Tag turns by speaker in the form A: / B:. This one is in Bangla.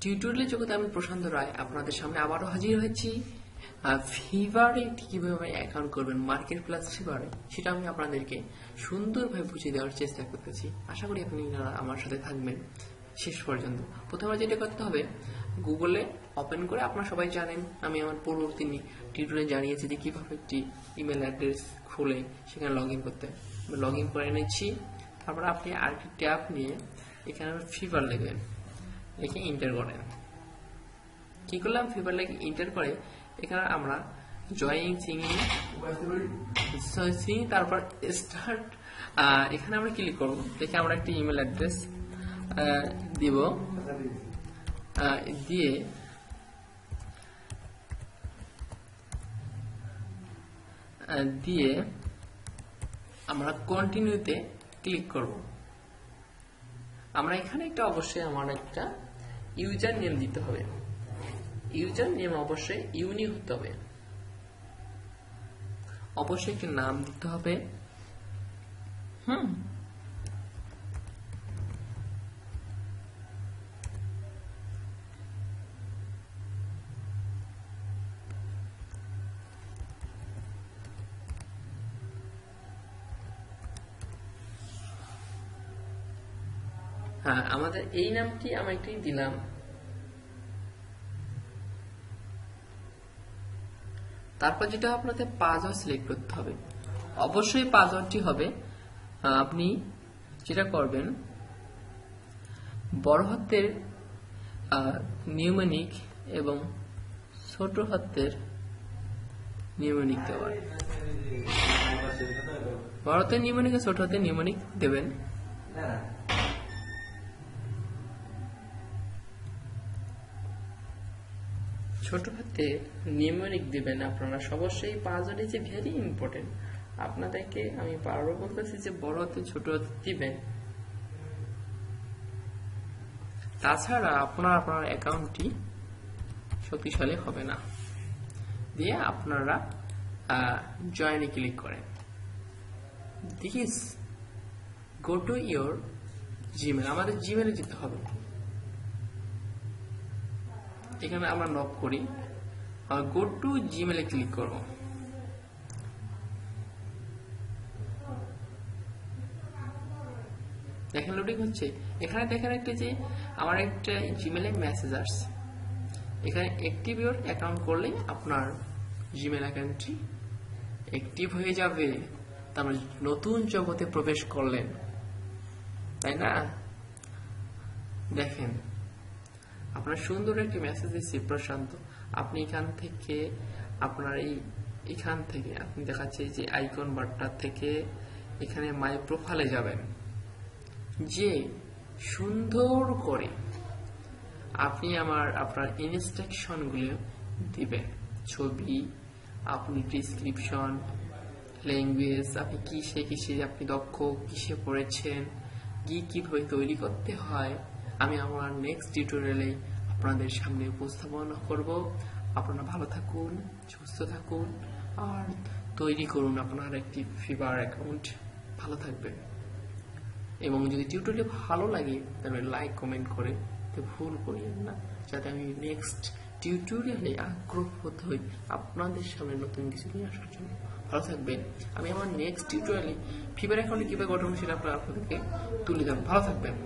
A: টিউটোরিয়াল জগতে আমি প্রশান্ত রায় আপনাদের সামনে আবারও হাজির হয়েছি। ফিভারে কিভাবে অ্যাকাউন্ট করবেন মার্কেট প্লাস ফিভারে, সেটা আমি আপনাদেরকে সুন্দরভাবে বুঝিয়ে দেওয়ার চেষ্টা করতেছি। আশা করি আপনি আমার সাথে থাকবেন শেষ পর্যন্ত। প্রথমে যেটা করতে হবে, গুগলে ওপেন করে, আপনারা সবাই জানেন আমি আমার পূর্ববর্তী টিউটোরিয়ালে জানিয়েছি যে কিভাবে একটি ইমেল অ্যাড্রেস খুলে সেখানে লগ ইন করতে। লগ ইন করে নিচ্ছি। তারপর আপনি আরেকটি ট্যাব নিয়ে এখানে ফিভার লিখবেন, লিখে ইন্টার করেন। কি করলাম, ফিভার লিখে ইন্টার করে এখানে আমরা জয়েন সিঙ্গিং, তারপর স্টার্ট, এখানে আমরা ক্লিক করব। দেখে আমরা একটি ইমেল অ্যাড্রেস দিব, দিয়ে আমরা কন্টিনিউতে ক্লিক করব। আমরা এখানে একটা অবশ্যই আমার একটা ইউজার নেম দিতে হবে। ইউজার নেম অবশ্যই ইউনিক হতে হবে, অবশ্যই একটা নাম দিতে হবে। হ্যাঁ, আমাদের এই নামটি আমি একটি দিলাম। তারপর যেটা আপনাদের পাসওয়ার্ড সিলেক্ট করতে হবে। অবশ্যই পাসওয়ার্ডটি হবে, আপনি যেটা করবেন, বড় হাতের নিউমেরিক এবং ছোট হাতের নিউমেরিক দেওয়ার। বড় হাতের নিউমেরিক ছোট হাতের নিউমেরিক দেবেন। ছোট হাতে নিউমেরিক দিবেন আপনারা অবশ্যই। Password is very important. আপনাদেরকে আমি বারবার বলতেছি যে বড় হাতে ছোট হাতে দিবেন, তাছাড়া আপনার অ্যাকাউন্টটি শক্তিশালী হবে না। দিয়ে আপনারা জয়েনে ক্লিক করেন। This go to your Gmail, আমাদের জিমেলে যেতে হবে। এখানে আমরা লক করি, গো টু জিমেলে ক্লিক করব। দেখেন লোডিং হচ্ছে। এখানে দেখেন একটা যে আমার একটা জিমেলে মেসেজ আসছে। এখানে অ্যাক্টিভ ইওর অ্যাকাউন্ট করলে আপনার জিমেল অ্যাকাউন্টটি অ্যাক্টিভ হয়ে যাবে। তার মানে নতুন জগতে প্রবেশ করলেন, তাই না? দেখেন আপনার সুন্দর একটি মেসেজ দিচ্ছি, প্রশান্ত। আপনি এখান থেকে আপনার এখান থেকে আপনি দেখাচ্ছে যে আইকন বারটা থেকে এখানে মাই প্রোফাইলে যাবেন, যে সুন্দর করে আপনি আপনার ইনস্ট্রাকশন গুলো দিবেন। ছবি, আপনি ডিসক্রিপশন, ল্যাঙ্গুয়েজ, আপনি কিসে আপনি দক্ষ, কিসে পড়েছেন, কিভাবে তৈরি করতে হয়, আমি আমার নেক্সট টিউটোরিয়ালে আপনাদের সামনে উপস্থাপনা করব। আপনারা ভালো থাকুন, সুস্থ থাকুন, আর তৈরি করুন আপনার একটি ফিভার অ্যাকাউন্ট। ভালো থাকবেন। এবং যদি টিউটোরিয়াল ভালো লাগে তাহলে লাইক কমেন্ট করে ভুল করিয়েন না, যাতে আমি নেক্সট টিউটোরিয়ালে আগ্রহবোধ হই আপনাদের সামনে নতুন কিছু নিয়ে আসার জন্য। ভালো থাকবেন। আমি আমার নেক্সট টিউটোরিয়ালে ফিভার অ্যাকাউন্টে কিভাবে গঠন সেটা আপনাদেরকে তুলে দেব। ভালো থাকবেন।